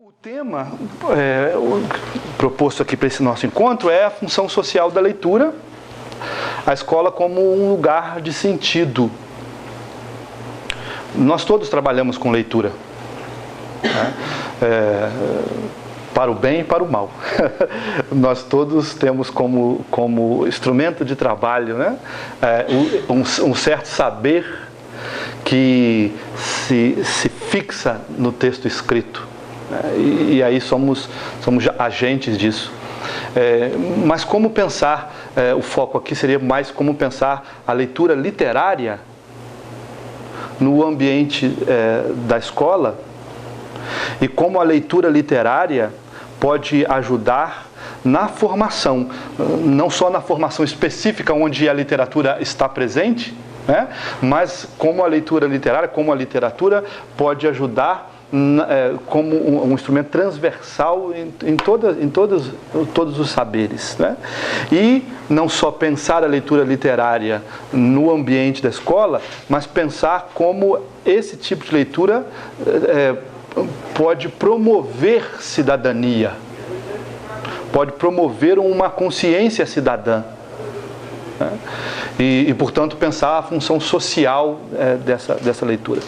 O tema proposto aqui para esse nosso encontro é a função social da leitura, a escola como um lugar de sentido. Nós todos trabalhamos com leitura, né? Para o bem e para o mal. Nós todos temos como instrumento de trabalho, né? Um certo saber que se fixa no texto escrito. E aí somos agentes disso. Mas como pensar, o foco aqui seria mais como pensar a leitura literária no ambiente da escola, e como a leitura literária pode ajudar na formação, não só na formação específica onde a literatura está presente, né? Mas como a leitura literária, como a literatura pode ajudar como um instrumento transversal em todos os saberes, né? E não só pensar a leitura literária no ambiente da escola, mas pensar como esse tipo de leitura pode promover cidadania, pode promover uma consciência cidadã, né? E portanto, pensar a função social dessa leitura.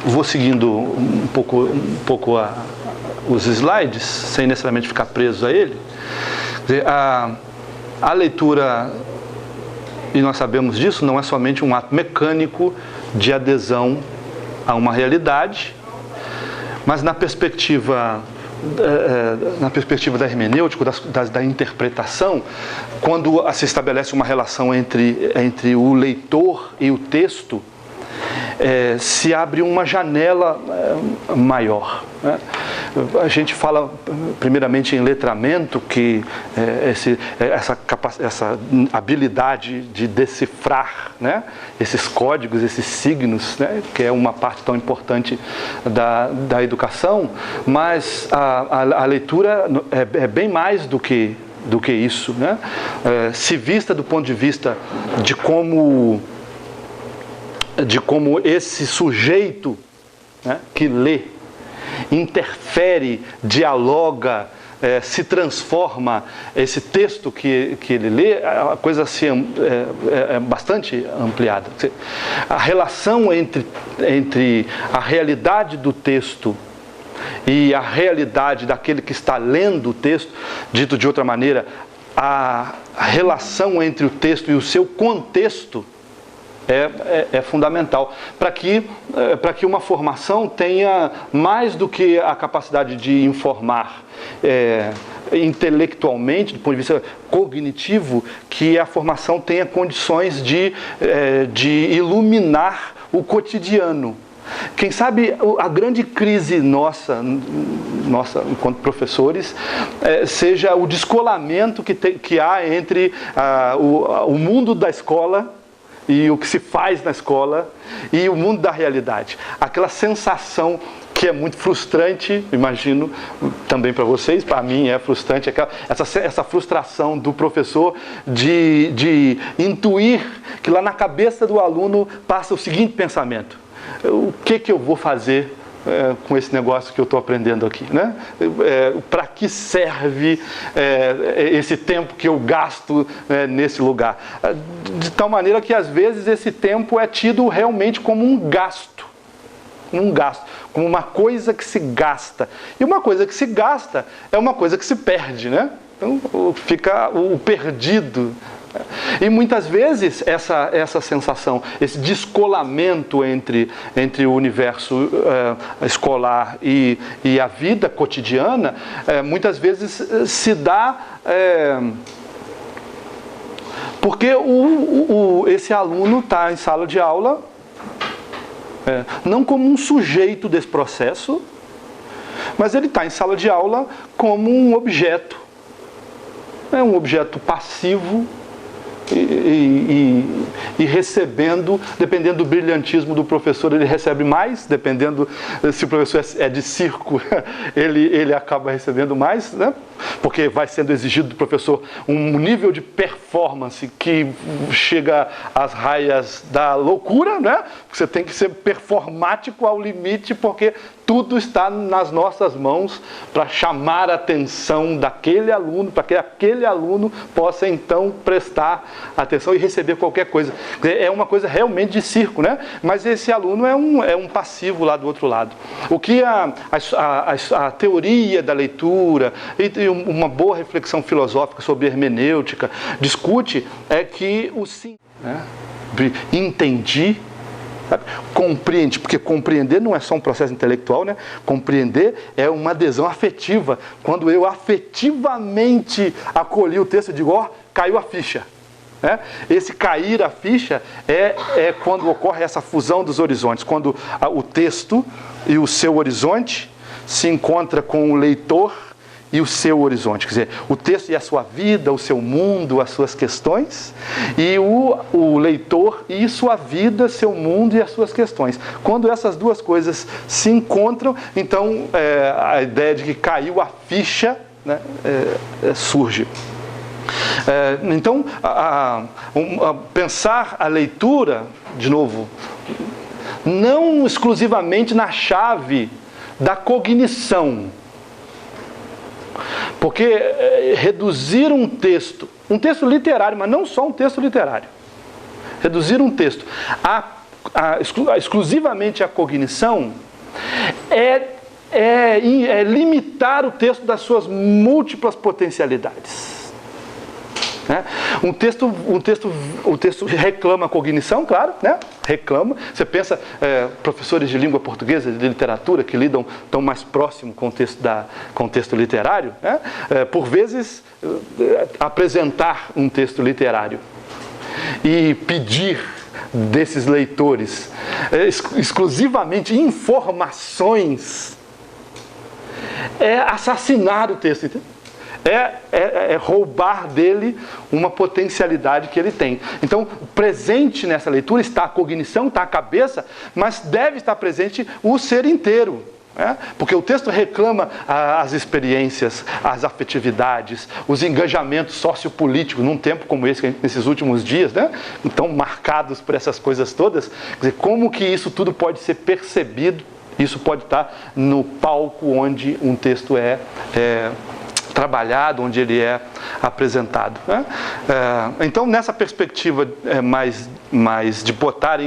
Vou seguindo um pouco os slides, sem necessariamente ficar preso a ele. A leitura, e nós sabemos disso, não é somente um ato mecânico de adesão a uma realidade, mas na perspectiva da hermenêutica, da interpretação, quando se estabelece uma relação entre o leitor e o texto, se abre uma janela maior, né? A gente fala primeiramente em letramento, que essa habilidade de decifrar, né, esses códigos, esses signos, né, que é uma parte tão importante da educação, mas a leitura é bem mais do que isso, né? Se vista do ponto de vista de como esse sujeito, né, que lê, interfere, dialoga, se transforma, esse texto que ele lê, a coisa é bastante ampliada. A relação entre a realidade do texto e a realidade daquele que está lendo o texto, dito de outra maneira, a relação entre o texto e o seu contexto é fundamental para que uma formação tenha mais do que a capacidade de informar intelectualmente, do ponto de vista cognitivo, que a formação tenha condições de iluminar o cotidiano. Quem sabe a grande crise nossa enquanto professores, seja o descolamento que há entre o mundo da escola e o que se faz na escola e o mundo da realidade. Aquela sensação que é muito frustrante, imagino também para vocês, para mim é frustrante, essa frustração do professor de intuir que lá na cabeça do aluno passa o seguinte pensamento: o que eu vou fazer com esse negócio que eu estou aprendendo aqui, né? Para que serve esse tempo que eu gasto nesse lugar? De tal maneira que às vezes esse tempo é tido realmente como um gasto, como uma coisa que se gasta. E uma coisa que se gasta é uma coisa que se perde, né? Então fica o perdido. E muitas vezes essa sensação, esse descolamento entre o universo escolar e a vida cotidiana, muitas vezes se dá porque esse aluno está em sala de aula não como um sujeito desse processo, mas ele está em sala de aula como um objeto passivo, e e recebendo, dependendo do brilhantismo do professor, ele recebe mais, dependendo se o professor é de circo, ele acaba recebendo mais, né? Porque vai sendo exigido do professor um nível de performance que chega às raias da loucura, né? Você tem que ser performático ao limite, porque tudo está nas nossas mãos para chamar a atenção daquele aluno, para que aquele aluno possa então prestar atenção e receber qualquer coisa. É uma coisa realmente de circo, né? Mas esse aluno é um passivo lá do outro lado. O que a teoria da leitura e uma boa reflexão filosófica sobre hermenêutica discute é que o sim, né? Entendi, sabe? Compreende, porque compreender não é só um processo intelectual, né? Compreender é uma adesão afetiva. Quando eu afetivamente acolhi o texto, eu digo, ó, caiu a ficha. Né? Esse cair a ficha é quando ocorre essa fusão dos horizontes, quando o texto e o seu horizonte se encontram com o leitor e o seu horizonte, quer dizer, o texto e a sua vida, o seu mundo, as suas questões, e o leitor e sua vida, seu mundo e as suas questões. Quando essas duas coisas se encontram, então a ideia de que caiu a ficha, né, surge. Então, pensar a leitura, de novo, não exclusivamente na chave da cognição, porque reduzir um texto literário, mas não só um texto literário, reduzir um texto exclusivamente à cognição é limitar o texto das suas múltiplas potencialidades. Né? O texto reclama a cognição, claro, né? Reclama. Você pensa, professores de língua portuguesa, de literatura, que lidam tão mais próximo com o texto literário, né? Por vezes, apresentar um texto literário e pedir desses leitores exclusivamente informações é assassinar o texto, entendeu? É roubar dele uma potencialidade que ele tem. Então, presente nessa leitura está a cognição, está a cabeça, mas deve estar presente o ser inteiro. Né? Porque o texto reclama as experiências, as afetividades, os engajamentos sociopolíticos, num tempo como esse, nesses últimos dias, né? Então marcados por essas coisas todas. Quer dizer, como que isso tudo pode ser percebido? Isso pode estar no palco onde um texto é trabalhado, onde ele é apresentado. Né? Então, nessa perspectiva mais de botar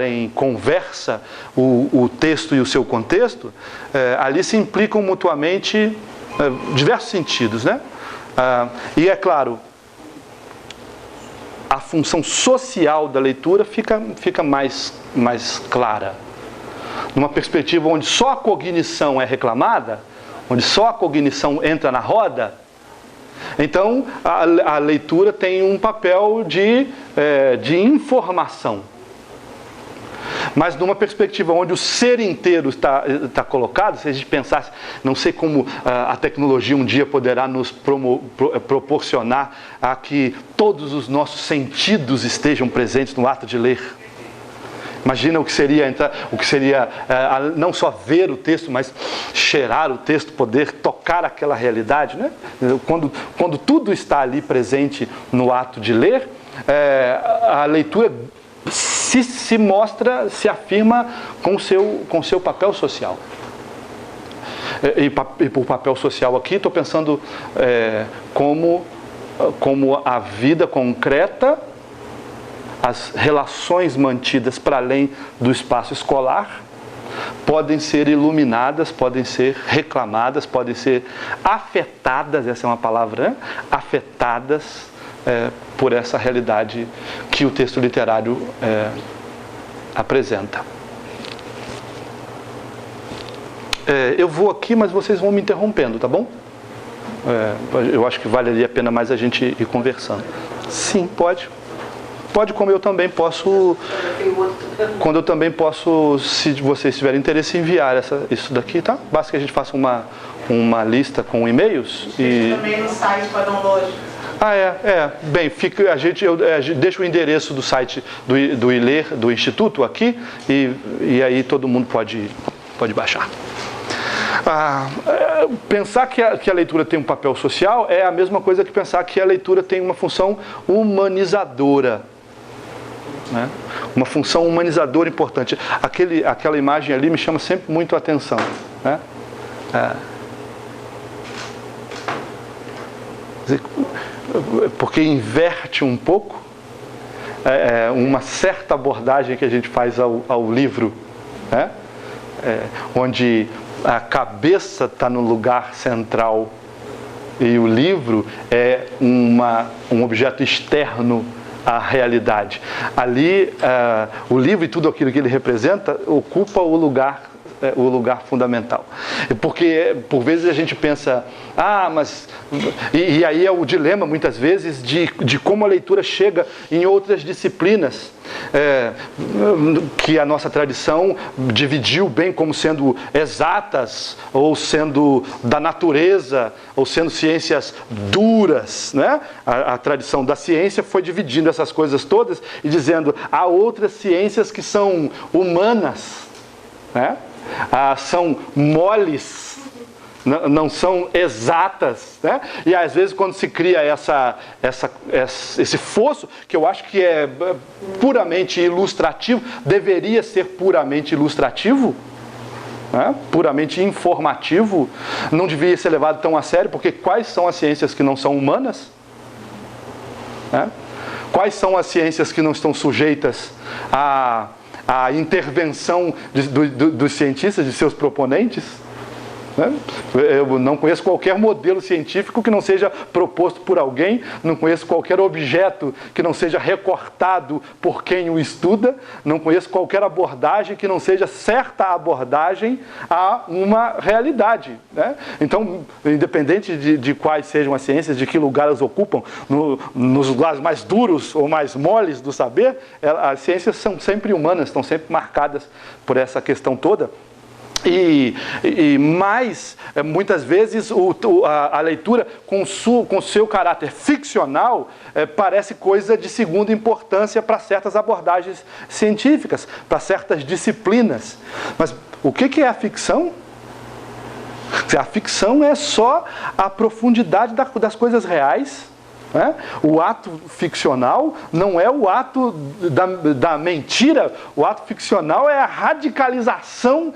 em conversa o texto e o seu contexto, ali se implicam mutuamente diversos sentidos. Né? E, é claro, a função social da leitura fica mais clara. Numa perspectiva onde só a cognição é reclamada, onde só a cognição entra na roda, então a leitura tem um papel de informação. Mas numa perspectiva onde o ser inteiro está colocado, se a gente pensasse, não sei como a tecnologia um dia poderá nos proporcionar a que todos os nossos sentidos estejam presentes no ato de ler. Imagina o que seria não só ver o texto, mas cheirar o texto, poder tocar aquela realidade, né? Quando tudo está ali presente no ato de ler, a leitura se mostra, se afirma com o seu papel social. E por papel social aqui, estou pensando como a vida concreta, as relações mantidas para além do espaço escolar podem ser iluminadas, podem ser reclamadas, podem ser afetadas, essa é uma palavra, né? Afetadas por essa realidade que o texto literário apresenta. Eu vou aqui, mas vocês vão me interrompendo, tá bom? Eu acho que valeria a pena mais a gente ir conversando. Sim, pode. Pode, como eu também posso, quando eu também posso, se vocês tiverem interesse, enviar isso daqui, tá? Basta que a gente faça uma lista com e-mails. E também no site para download. Bem, eu deixo o endereço do site do ILER, do Instituto, aqui, e aí todo mundo pode baixar. Pensar que a leitura tem um papel social é a mesma coisa que pensar que a leitura tem uma função humanizadora. Né? Uma função humanizadora importante. Aquela imagem ali me chama sempre muito a atenção. Né? Porque inverte um pouco uma certa abordagem que a gente faz ao livro, né? Onde a cabeça está no lugar central e o livro é um objeto externo à realidade. Ali, o livro e tudo aquilo que ele representa ocupa o lugar fundamental. Porque, por vezes, a gente pensa, mas... E aí é o dilema, muitas vezes, de como a leitura chega em outras disciplinas, que a nossa tradição dividiu bem como sendo exatas, ou sendo da natureza, ou sendo ciências duras, né? A tradição da ciência foi dividindo essas coisas todas e dizendo, há outras ciências que são humanas, né? São moles, não são exatas, né? E às vezes quando se cria esse fosso, que eu acho que é puramente ilustrativo, deveria ser puramente ilustrativo, né? Puramente informativo, não deveria ser levado tão a sério, porque quais são as ciências que não são humanas? Né? Quais são as ciências que não estão sujeitas a intervenção dos cientistas, de seus proponentes? Né? Eu não conheço qualquer modelo científico que não seja proposto por alguém, não conheço qualquer objeto que não seja recortado por quem o estuda, não conheço qualquer abordagem que não seja certa abordagem a uma realidade. Né? Então, independente de quais sejam as ciências, de que lugar elas ocupam, nos lugares mais duros ou mais moles do saber, as ciências são sempre humanas, estão sempre marcadas por essa questão toda. Mas, muitas vezes, a leitura, com seu caráter ficcional, parece coisa de segunda importância para certas abordagens científicas, para certas disciplinas. Mas o que é a ficção? A ficção é só a profundidade das coisas reais. Né? O ato ficcional não é o ato da mentira, o ato ficcional é a radicalização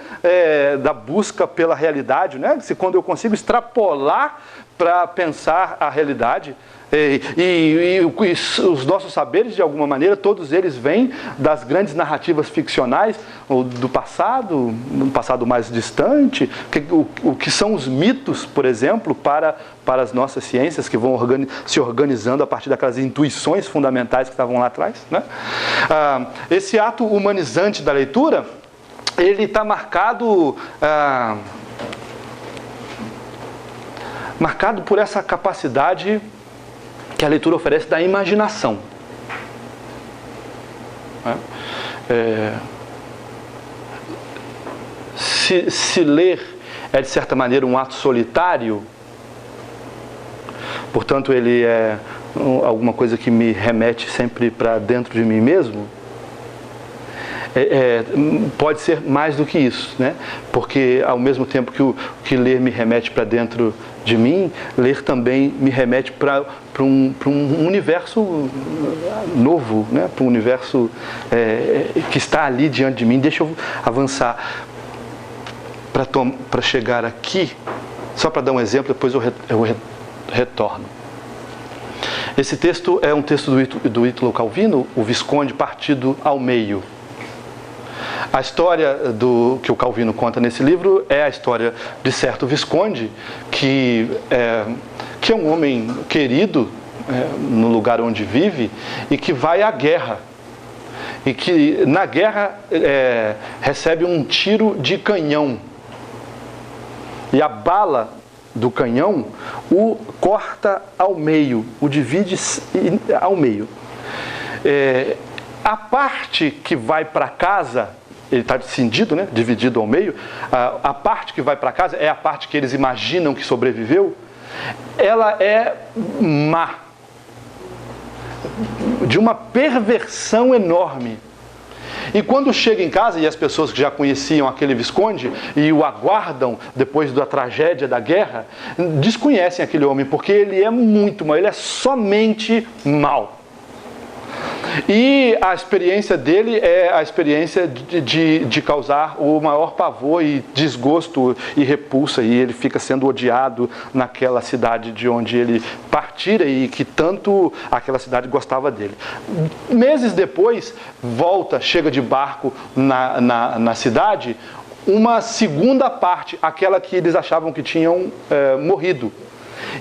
da busca pela realidade, né? Quando eu consigo extrapolar para pensar a realidade. E os nossos saberes, de alguma maneira, todos eles vêm das grandes narrativas ficcionais do passado mais distante, o que são os mitos, por exemplo, para as nossas ciências, que vão se organizando a partir daquelas intuições fundamentais que estavam lá atrás. Né? Esse ato humanizante da leitura, ele está marcado por essa capacidade que a leitura oferece da imaginação. Se ler é, de certa maneira, um ato solitário, portanto, ele é alguma coisa que me remete sempre para dentro de mim mesmo, pode ser mais do que isso, né? Porque, ao mesmo tempo que ler me remete para dentro de mim, ler também me remete para um universo novo, né? Para um universo que está ali diante de mim. Deixa eu avançar para chegar aqui, só para dar um exemplo, depois eu retorno. Esse texto é um texto do Ítalo Calvino, o Visconde partido ao meio. A história que o Calvino conta nesse livro é a história de certo Visconde, que é um homem querido no lugar onde vive e que vai à guerra. E que na guerra recebe um tiro de canhão. E a bala do canhão o corta ao meio, o divide ao meio. A parte que vai para casa, ele está cindido, né? Dividido ao meio, a parte que vai para casa é a parte que eles imaginam que sobreviveu, ela é má, de uma perversão enorme. E quando chega em casa, e as pessoas que já conheciam aquele Visconde e o aguardam depois da tragédia da guerra, desconhecem aquele homem, porque ele é muito mau, ele é somente mau. E a experiência dele é a experiência de causar o maior pavor e desgosto e repulsa, e ele fica sendo odiado naquela cidade de onde ele partira e que tanto aquela cidade gostava dele. Meses depois, chega de barco na cidade, uma segunda parte, aquela que eles achavam que tinham morrido.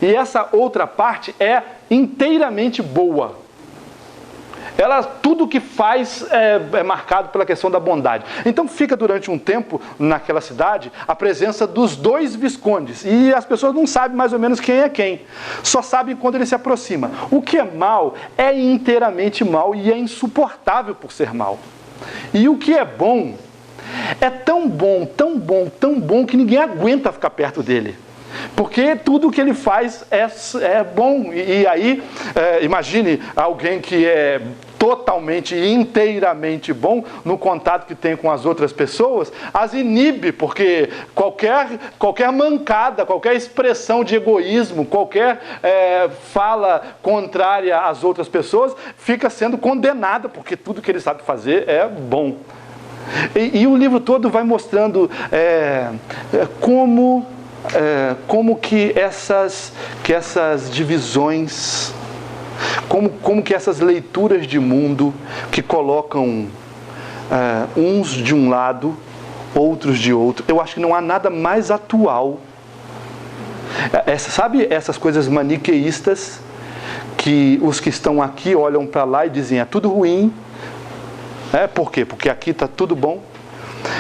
E essa outra parte é inteiramente boa. Tudo que faz é marcado pela questão da bondade. Então fica durante um tempo naquela cidade a presença dos dois viscondes. E as pessoas não sabem mais ou menos quem é quem. Só sabem quando ele se aproxima. O que é mal é inteiramente mal e é insuportável por ser mal. E o que é bom é tão bom, tão bom, tão bom que ninguém aguenta ficar perto dele. Porque tudo que ele faz é bom. E aí, imagine alguém que é totalmente e inteiramente bom no contato que tem com as outras pessoas, as inibe, porque qualquer mancada, qualquer expressão de egoísmo, qualquer fala contrária às outras pessoas, fica sendo condenada, porque tudo que ele sabe fazer é bom. E o livro todo vai mostrando como que essas divisões, como que essas leituras de mundo que colocam uns de um lado, outros de outro, eu acho que não há nada mais atual. Sabe essas coisas maniqueístas que os que estão aqui olham para lá e dizem é tudo ruim? Por quê? Porque aqui está tudo bom.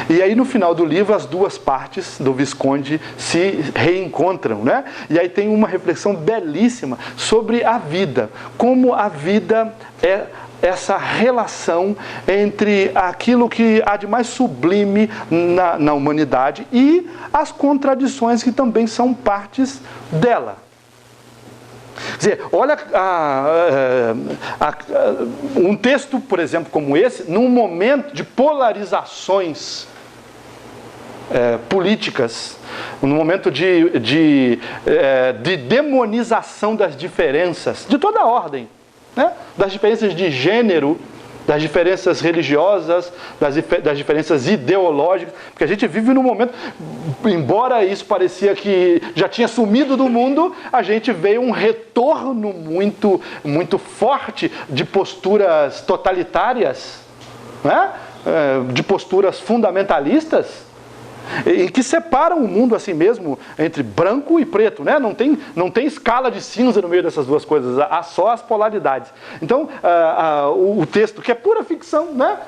E aí no final do livro as duas partes do Visconde se reencontram, né? E aí tem uma reflexão belíssima sobre a vida, como a vida é essa relação entre aquilo que há de mais sublime na humanidade e as contradições que também são partes dela. Quer dizer, olha um texto, por exemplo, como esse, num momento de polarizações políticas, num momento de demonização das diferenças, de toda a ordem, né? Das diferenças de gênero, das diferenças religiosas, das diferenças ideológicas, porque a gente vive num momento, embora isso parecia que já tinha sumido do mundo, a gente vê um retorno muito, muito forte de posturas totalitárias, né? De posturas fundamentalistas, e que separam o mundo assim mesmo entre branco e preto, né? Não tem escala de cinza no meio dessas duas coisas, há só as polaridades. Então, o texto, que é pura ficção, né?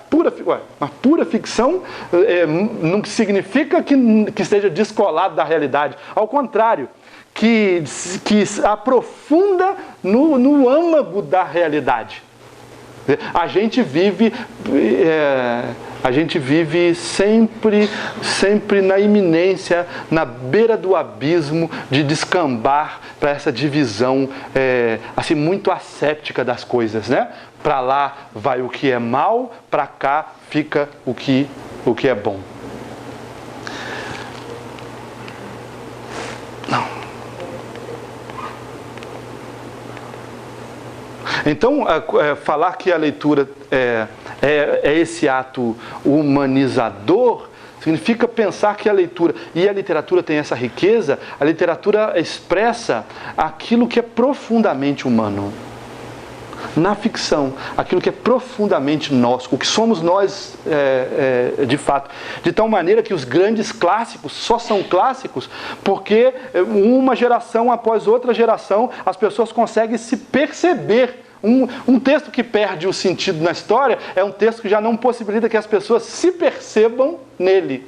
Uma pura ficção não significa que esteja descolado da realidade. Ao contrário, que aprofunda no âmago da realidade. A gente vive sempre na iminência, na beira do abismo de descambar para essa divisão assim muito asséptica das coisas, né? Para lá vai o que é mal, para cá fica o que é bom. Então, falar que a leitura é esse ato humanizador, significa pensar que a leitura, e a literatura tem essa riqueza, a literatura expressa aquilo que é profundamente humano. Na ficção, aquilo que é profundamente nosso, o que somos nós de fato. De tal maneira que os grandes clássicos só são clássicos porque uma geração após outra geração as pessoas conseguem se perceber. Um texto que perde o sentido na história é um texto que já não possibilita que as pessoas se percebam nele.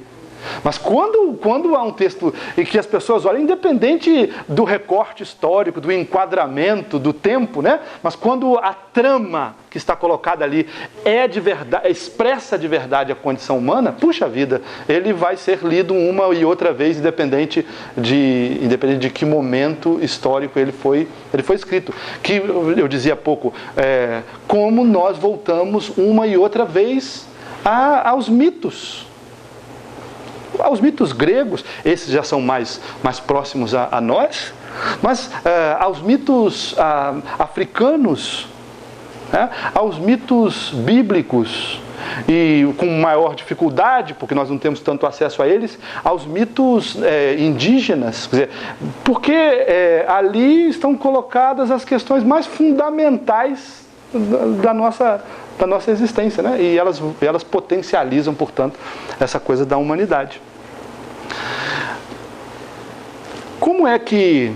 Mas quando há um texto em que as pessoas olham, independente do recorte histórico, do enquadramento, do tempo, né? Mas quando a trama que está colocada ali é de verdade, expressa de verdade a condição humana, puxa vida, ele vai ser lido uma e outra vez, independente de que momento histórico ele foi escrito. Que eu dizia há pouco, como nós voltamos uma e outra vez aos mitos. Aos mitos gregos, esses já são mais próximos a nós, mas aos mitos africanos, aos mitos bíblicos, e com maior dificuldade, porque nós não temos tanto acesso a eles, aos mitos indígenas, quer dizer, porque ali estão colocadas as questões mais fundamentais da nossa existência, né? E elas potencializam, portanto, essa coisa da humanidade. Como é que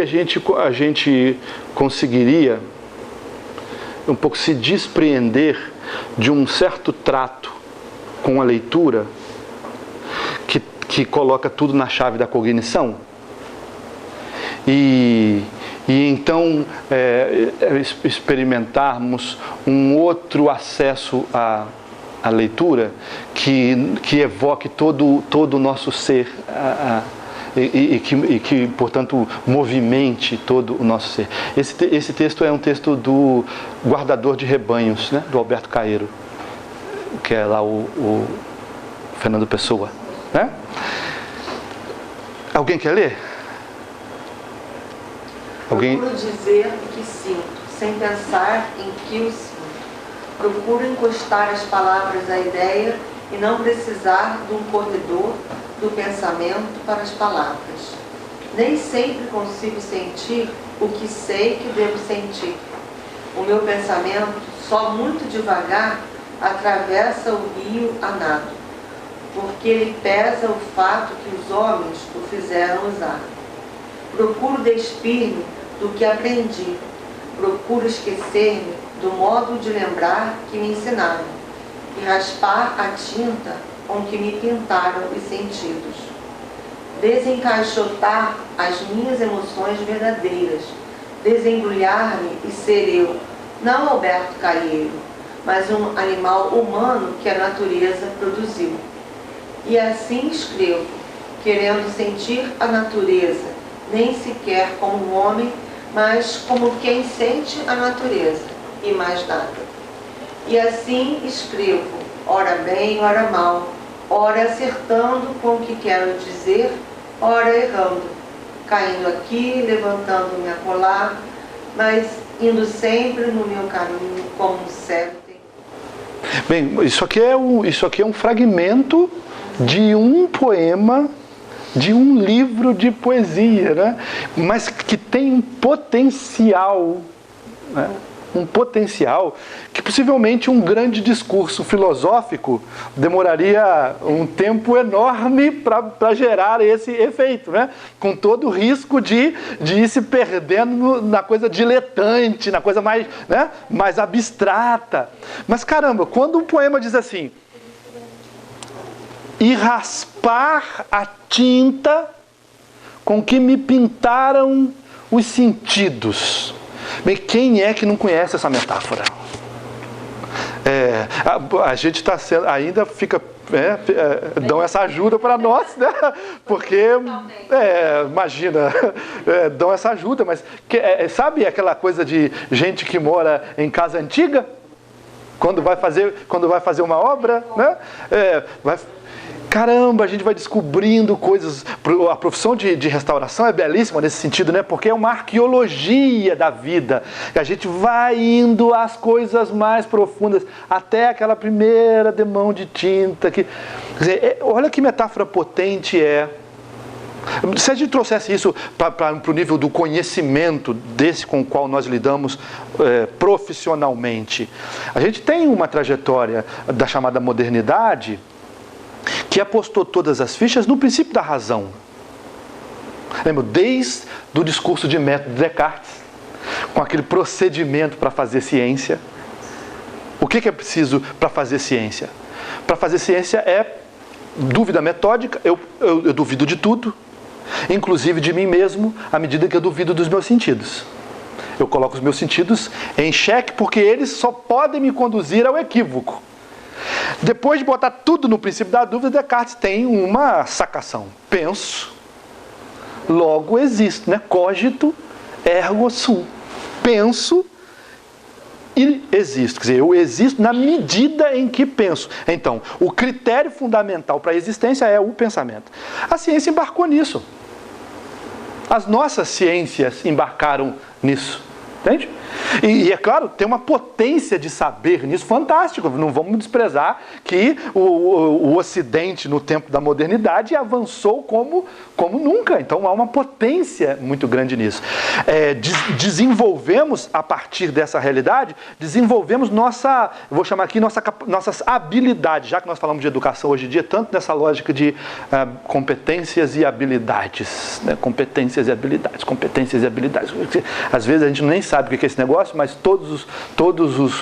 a gente conseguiria um pouco se despreender de um certo trato com a leitura que coloca tudo na chave da cognição? E então experimentarmos um outro acesso à leitura que evoque todo o nosso ser e que, portanto, movimente todo o nosso ser. Esse texto é um texto do Guardador de Rebanhos, né, do Alberto Caeiro, que é lá o Fernando Pessoa, né? Alguém quer ler? Procuro dizer o que sinto, sem pensar em que o sinto. Procuro encostar as palavras à ideia e não precisar de um corredor do pensamento para as palavras. Nem sempre consigo sentir o que sei que devo sentir. O meu pensamento, só muito devagar, atravessa o rio a nado, porque ele pesa o fato que os homens o fizeram usar. Procuro despir-me do que aprendi. Procuro esquecer-me do modo de lembrar que me ensinaram e raspar a tinta com que me pintaram os sentidos. Desencaixotar as minhas emoções verdadeiras, desembrulhar-me e ser eu, não Alberto Caeiro, mas um animal humano que a natureza produziu. E assim escrevo, querendo sentir a natureza, nem sequer como um homem, mas como quem sente a natureza, e mais nada. E assim escrevo, ora bem, ora mal, ora acertando com o que quero dizer, ora errando, caindo aqui, levantando-me acolá, mas indo sempre no meu caminho como um cego tem. Bem, isso aqui é um fragmento de um poema, de um livro de poesia, né? Mas que tem um potencial, né? Um potencial que possivelmente um grande discurso filosófico demoraria um tempo enorme para gerar esse efeito, né? Com todo o risco de ir se perdendo na coisa diletante, na coisa mais, né? Mais abstrata. Mas caramba, quando um poema diz assim: e raspar a tinta com que me pintaram os sentidos. Bem, quem é que não conhece essa metáfora? A gente está sendo, ainda fica, dão essa ajuda para nós, né? Porque, imagina, dão essa ajuda, mas sabe aquela coisa de gente que mora em casa antiga? Quando vai fazer uma obra, né? Caramba, a gente vai descobrindo coisas. A profissão de restauração é belíssima nesse sentido, né? Porque é uma arqueologia da vida. A gente vai indo às coisas mais profundas, até aquela primeira demão de tinta. Quer dizer, olha que metáfora potente é. Se a gente trouxesse isso para o nível do conhecimento desse com o qual nós lidamos profissionalmente, a gente tem uma trajetória da chamada modernidade que apostou todas as fichas no princípio da razão. Lembra, desde o discurso de método Descartes, com aquele procedimento para fazer ciência, O que é preciso para fazer ciência? Para fazer ciência é dúvida metódica. Eu duvido de tudo, inclusive de mim mesmo, à medida que eu duvido dos meus sentidos. Eu coloco os meus sentidos em xeque porque eles só podem me conduzir ao equívoco. Depois de botar tudo no princípio da dúvida, Descartes tem uma sacação. Penso, logo existo, né? Cogito, ergo sum. Penso e existo. Quer dizer, eu existo na medida em que penso. Então, o critério fundamental para a existência é o pensamento. A ciência embarcou nisso. As nossas ciências embarcaram nisso. Entende? E é claro, tem uma potência de saber nisso fantástico. Não vamos desprezar que o Ocidente, no tempo da modernidade, avançou como nunca. Então há uma potência muito grande nisso. Desenvolvemos, a partir dessa realidade, desenvolvemos eu vou chamar aqui nossas habilidades, já que nós falamos de educação hoje em dia, tanto nessa lógica de competências e habilidades. Né? Competências e habilidades. Às vezes a gente nem sabe o que é esse negócio, mas todos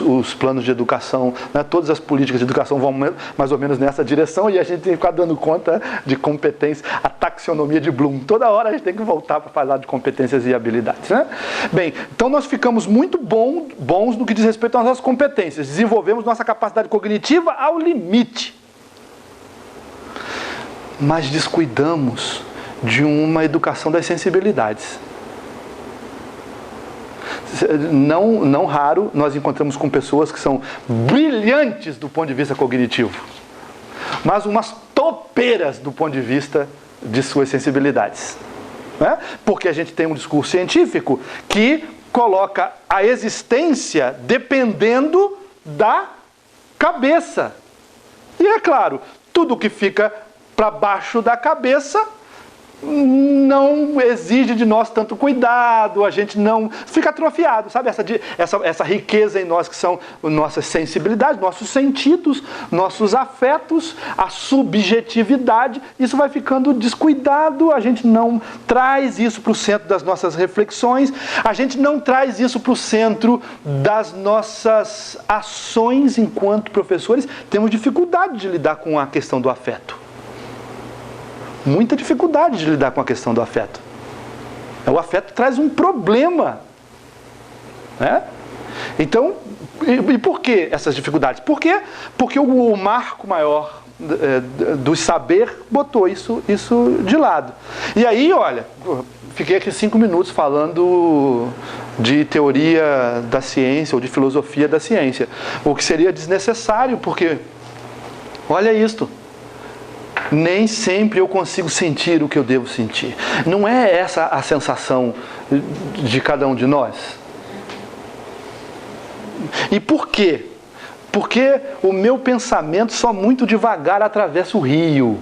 os planos de educação, né, todas as políticas de educação vão mais ou menos nessa direção, e a gente tem que ficar dando conta de competência, a taxonomia de Bloom. Toda hora a gente tem que voltar para falar de competências e habilidades. Né? Bem, então nós ficamos muito bons no que diz respeito às nossas competências. Desenvolvemos nossa capacidade cognitiva ao limite. Mas descuidamos de uma educação das sensibilidades. Não raro nós encontramos com pessoas que são brilhantes do ponto de vista cognitivo, mas umas topeiras do ponto de vista de suas sensibilidades. Né? Porque a gente tem um discurso científico que coloca a existência dependendo da cabeça. E é claro, tudo que fica para baixo da cabeça não exige de nós tanto cuidado, a gente não fica atrofiado, sabe? Essa riqueza em nós que são nossas sensibilidades, nossos sentidos, nossos afetos, a subjetividade, isso vai ficando descuidado, a gente não traz isso para o centro das nossas reflexões, a gente não traz isso para o centro das nossas ações enquanto professores. Temos dificuldade de lidar com a questão do afeto. Muita dificuldade de lidar com a questão do afeto. O afeto traz um problema. Né? Então, e por que essas dificuldades? Por quê? Porque o marco maior do saber botou isso de lado. E aí, olha, fiquei aqui 5 minutos falando de teoria da ciência ou de filosofia da ciência. O que seria desnecessário, porque, olha isto. Nem sempre eu consigo sentir o que eu devo sentir. Não é essa a sensação de cada um de nós? E por quê? Porque o meu pensamento só muito devagar atravessa o rio.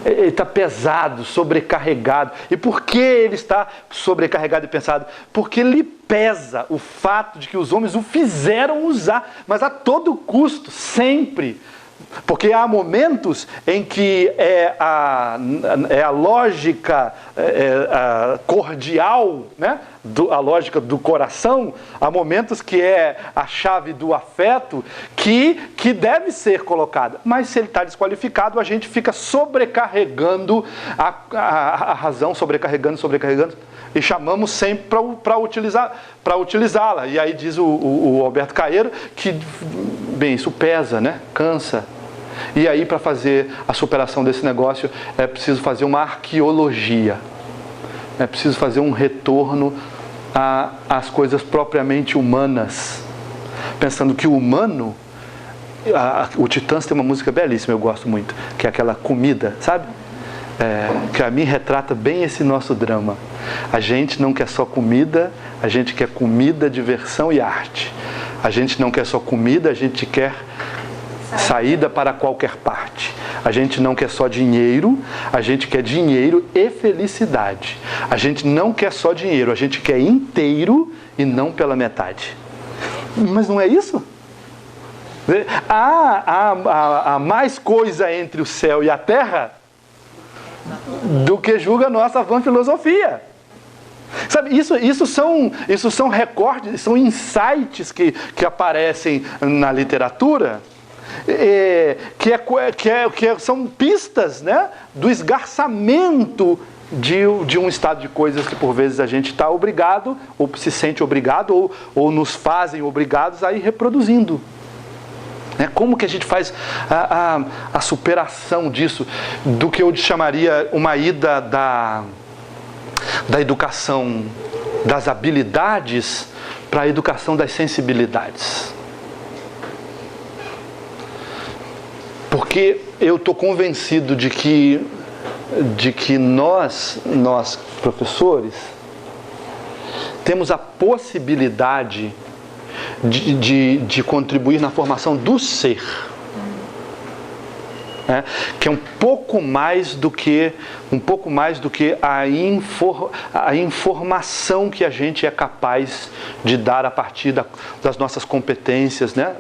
Ele está pesado, sobrecarregado. E por que ele está sobrecarregado e pesado? Porque lhe pesa o fato de que os homens o fizeram usar, mas a todo custo, sempre. Porque há momentos em que é a lógica cordial, né? A lógica do coração, há momentos que é a chave do afeto que deve ser colocada. Mas se ele está desqualificado, a gente fica sobrecarregando a razão, sobrecarregando, e chamamos sempre para utilizá-la. E aí diz o Alberto Caeiro que, bem, isso pesa, né? Cansa. E aí, para fazer a superação desse negócio, é preciso fazer uma arqueologia. É preciso fazer um retorno às coisas propriamente humanas. Pensando que o humano... o Titãs tem uma música belíssima, eu gosto muito, que é aquela comida, sabe? Que a mim retrata bem esse nosso drama. A gente não quer só comida, a gente quer comida, diversão e arte. A gente não quer só comida, a gente quer saída para qualquer parte. A gente não quer só dinheiro, a gente quer dinheiro e felicidade. A gente não quer só dinheiro, a gente quer inteiro e não pela metade. Mas não é isso? Há mais coisa entre o céu e a terra do que julga a nossa vã filosofia. Sabe, isso são recortes, são insights que aparecem na literatura, são pistas, né, do esgarçamento de um estado de coisas que por vezes a gente está obrigado, ou se sente obrigado, ou nos fazem obrigados a ir reproduzindo. Como que a gente faz a superação disso, do que eu chamaria uma ida da educação das habilidades para a educação das sensibilidades? Porque eu estou convencido de que nós, professores, temos a possibilidade de contribuir na formação do ser, que é um pouco mais do que a informação que a gente é capaz de dar a partir das nossas competências, né,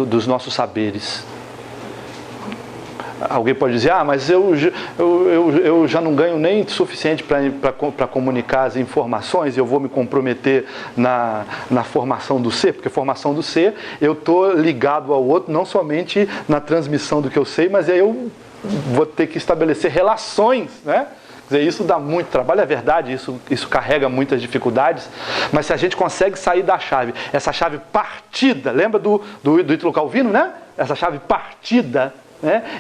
dos nossos saberes. Alguém pode dizer, mas eu já não ganho nem suficiente para comunicar as informações, eu vou me comprometer na formação do ser, porque formação do ser, eu estou ligado ao outro, não somente na transmissão do que eu sei, mas aí eu vou ter que estabelecer relações, né? Quer dizer, isso dá muito trabalho, é verdade, isso carrega muitas dificuldades, mas se a gente consegue sair da chave, essa chave partida, lembra do Ítalo Calvino, né? Essa chave partida,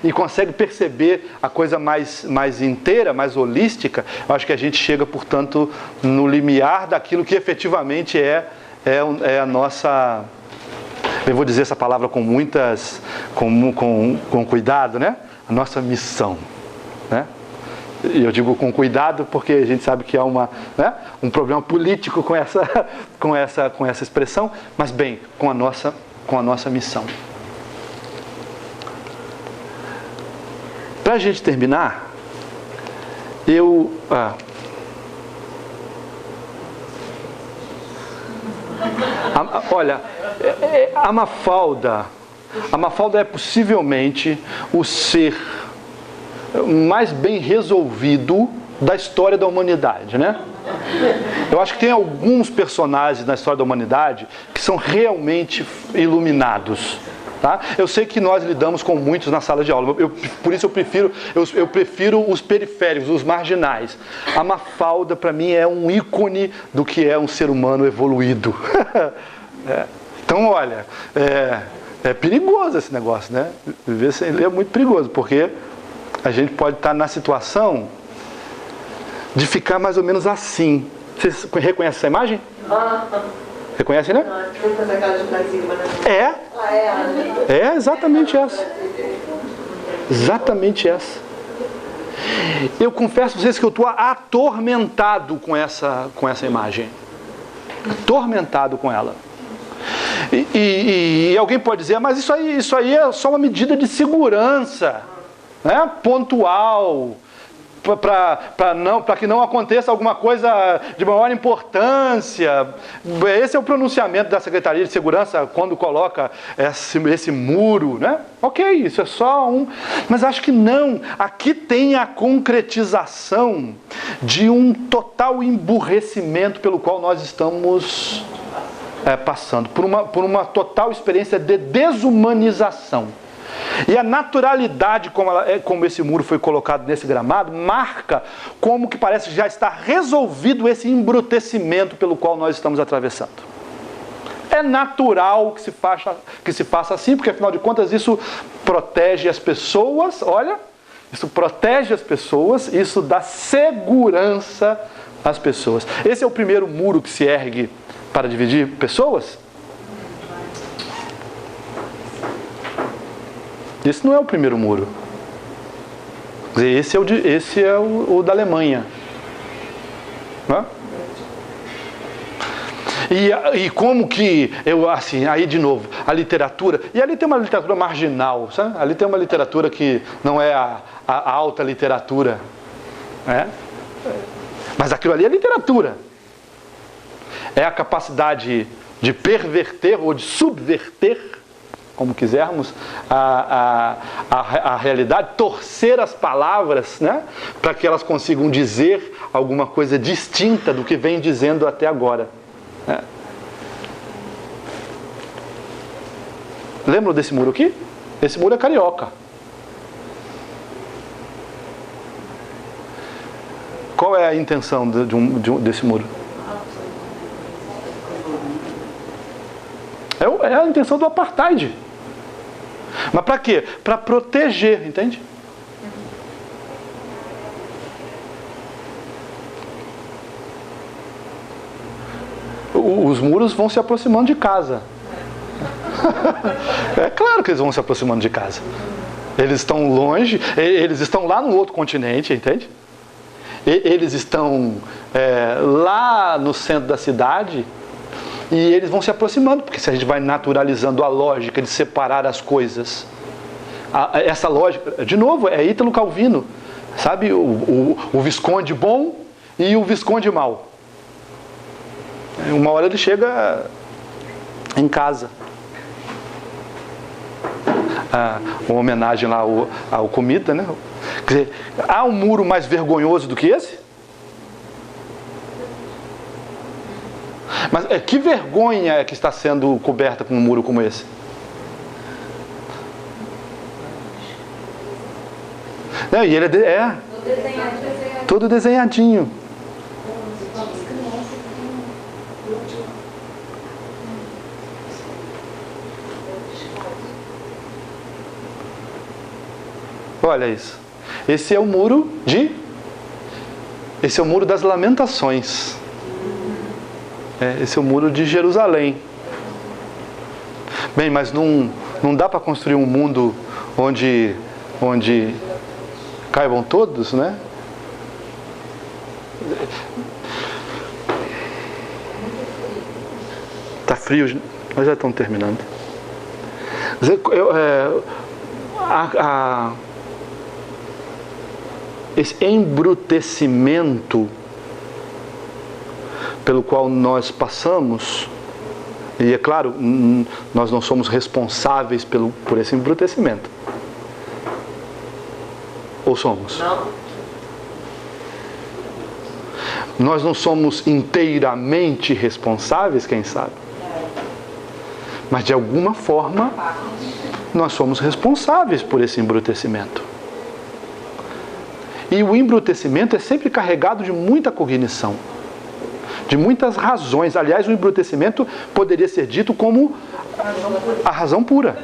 e consegue perceber a coisa mais inteira, mais holística, eu acho que a gente chega, portanto, no limiar daquilo que efetivamente é a nossa, eu vou dizer essa palavra com cuidado, né? A nossa missão, né? E eu digo com cuidado porque a gente sabe que há um problema político com essa expressão, mas bem, com a nossa missão. Para a gente terminar, olha, a Mafalda é possivelmente o ser mais bem resolvido da história da humanidade, né? Eu acho que tem alguns personagens na história da humanidade que são realmente iluminados. Tá? Eu sei que nós lidamos com muitos na sala de aula, por isso eu prefiro os periféricos, os marginais. A Mafalda, para mim, é um ícone do que é um ser humano evoluído. Então, olha, é perigoso esse negócio, né? Viver sem ler é muito perigoso, porque a gente pode estar na situação de ficar mais ou menos assim. Vocês reconhecem essa imagem? Reconhece, né? É exatamente essa. Exatamente essa. Eu confesso a vocês que eu estou atormentado com essa imagem. Atormentado com ela. E alguém pode dizer, mas isso aí é só uma medida de segurança, né? Pontual, para que não aconteça alguma coisa de maior importância. Esse é o pronunciamento da Secretaria de Segurança quando coloca esse muro, né? Ok, isso é só mas acho que não. Aqui tem a concretização de um total emburrecimento pelo qual nós estamos passando, por uma total experiência de desumanização. E a naturalidade como esse muro foi colocado nesse gramado marca como que parece que já está resolvido esse embrutecimento pelo qual nós estamos atravessando. É natural que se faça assim, porque afinal de contas isso protege as pessoas, olha, isso protege as pessoas, isso dá segurança às pessoas. Esse é o primeiro muro que se ergue para dividir pessoas? Esse não é o primeiro muro. Esse é o da Alemanha. Não é? E como que aí de novo, a literatura, e ali tem uma literatura marginal, sabe? Ali tem uma literatura que não é a alta literatura, né? Mas aquilo ali é literatura. É a capacidade de perverter ou de subverter como quisermos, a realidade, torcer as palavras, né, para que elas consigam dizer alguma coisa distinta do que vem dizendo até agora. Né? Lembram desse muro aqui? Esse muro é carioca. Qual é a intenção desse muro? É a intenção do apartheid. Mas para quê? Para proteger, entende? Os muros vão se aproximando de casa. É claro que eles vão se aproximando de casa. Eles estão longe, eles estão lá no outro continente, entende? Eles estão lá no centro da cidade e eles vão se aproximando, porque se a gente vai naturalizando a lógica de separar as coisas, essa lógica, de novo, é Ítalo Calvino, sabe? O Visconde bom e o Visconde mau. Uma hora ele chega em casa. Uma homenagem lá ao Comida, né? Quer dizer, há um muro mais vergonhoso do que esse? Mas que vergonha é que está sendo coberta com um muro como esse? E ele é todo desenhadinho. Olha isso. Esse é o muro das lamentações. Esse é o muro de Jerusalém. Bem, mas não dá para construir um mundo onde caibam todos, né? Tá frio, nós já estamos terminando. Esse embrutecimento pelo qual nós passamos, e é claro, nós não somos responsáveis por esse embrutecimento. Ou somos? Não. Nós não somos inteiramente responsáveis, quem sabe? Mas de alguma forma, nós somos responsáveis por esse embrutecimento. E o embrutecimento é sempre carregado de muita cognição, de muitas razões. Aliás, o embrutecimento poderia ser dito como a razão pura.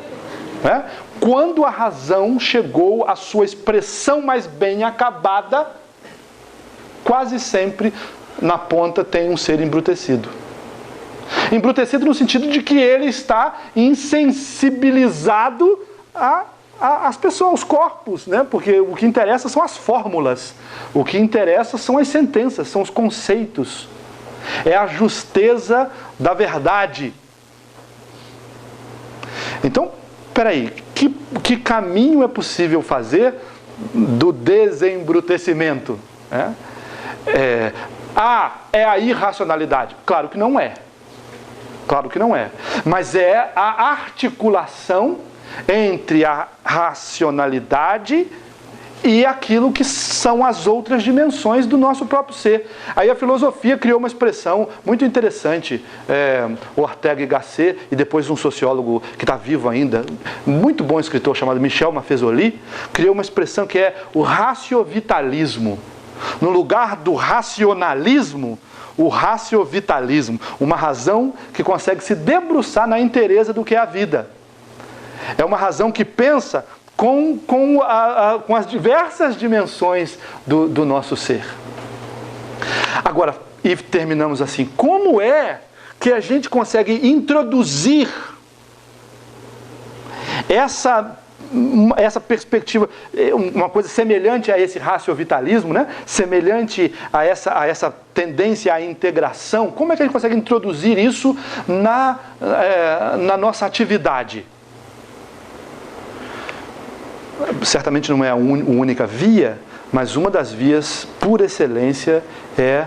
Né? Quando a razão chegou à sua expressão mais bem acabada, quase sempre na ponta tem um ser embrutecido. Embrutecido no sentido de que ele está insensibilizado às pessoas, aos corpos, né? Porque o que interessa são as fórmulas, o que interessa são as sentenças, são os conceitos, é a justeza da verdade. Então, peraí, que caminho é possível fazer do desembrutecimento? É a irracionalidade? Claro que não é. Claro que não é. Mas é a articulação entre a racionalidade e aquilo que são as outras dimensões do nosso próprio ser. Aí a filosofia criou uma expressão muito interessante, Ortega y Gasset, e depois um sociólogo que está vivo ainda, muito bom escritor chamado Michel Maffezoli, criou uma expressão que é o raciovitalismo. No lugar do racionalismo, o raciovitalismo, uma razão que consegue se debruçar na inteireza do que é a vida. É uma razão que pensa com as diversas dimensões do nosso ser. Agora, e terminamos assim, como é que a gente consegue introduzir essa perspectiva, uma coisa semelhante a esse raciovitalismo, né? Semelhante a essa tendência à integração? Como é que a gente consegue introduzir isso na nossa atividade? Certamente não é a única via, mas uma das vias por excelência é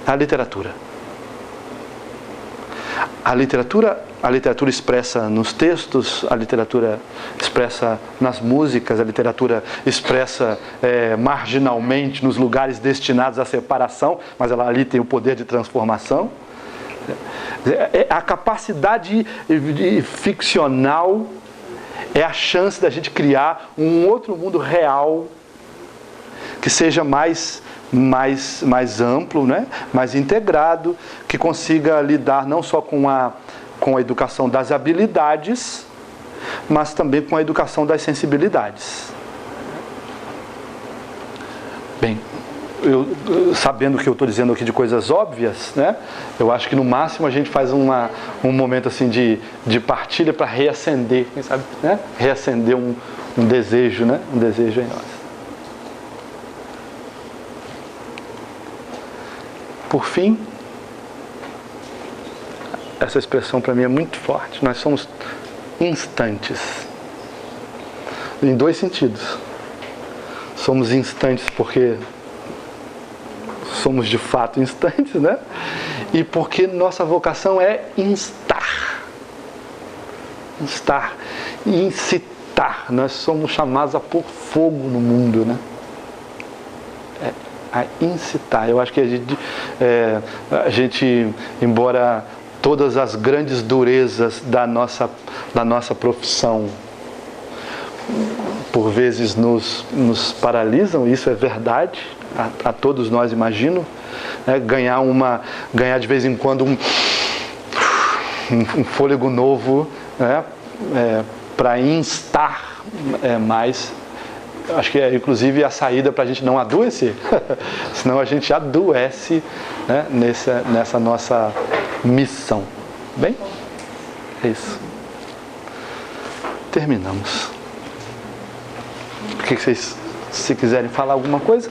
a literatura. A literatura expressa nos textos, a literatura expressa nas músicas, a literatura expressa marginalmente nos lugares destinados à separação, mas ela ali tem o poder de transformação. A capacidade ficcional é a chance da gente criar um outro mundo real que seja mais amplo, né? Mais integrado, que consiga lidar não só com a educação das habilidades, mas também com a educação das sensibilidades. Bem, sabendo que eu estou dizendo aqui de coisas óbvias, né? Eu acho que no máximo a gente faz um momento assim de partilha para reacender, quem sabe, né? Reacender um desejo, né? Um desejo em nós. Por fim, essa expressão para mim é muito forte. Nós somos instantes. Em dois sentidos. Somos instantes porque somos de fato instantes, né? E porque nossa vocação é instar. Instar. Incitar. Nós somos chamados a pôr fogo no mundo, né? A incitar. Eu acho que a gente, embora todas as grandes durezas da nossa profissão por vezes nos paralisam, isso é verdade, a todos nós, imagino, né? Ganhar de vez em quando um fôlego novo, né? Para instar mais. Acho que é inclusive a saída para a gente não adoecer, senão a gente adoece, né, nessa nossa missão. Bem, é isso. Terminamos. O que vocês, se quiserem falar alguma coisa?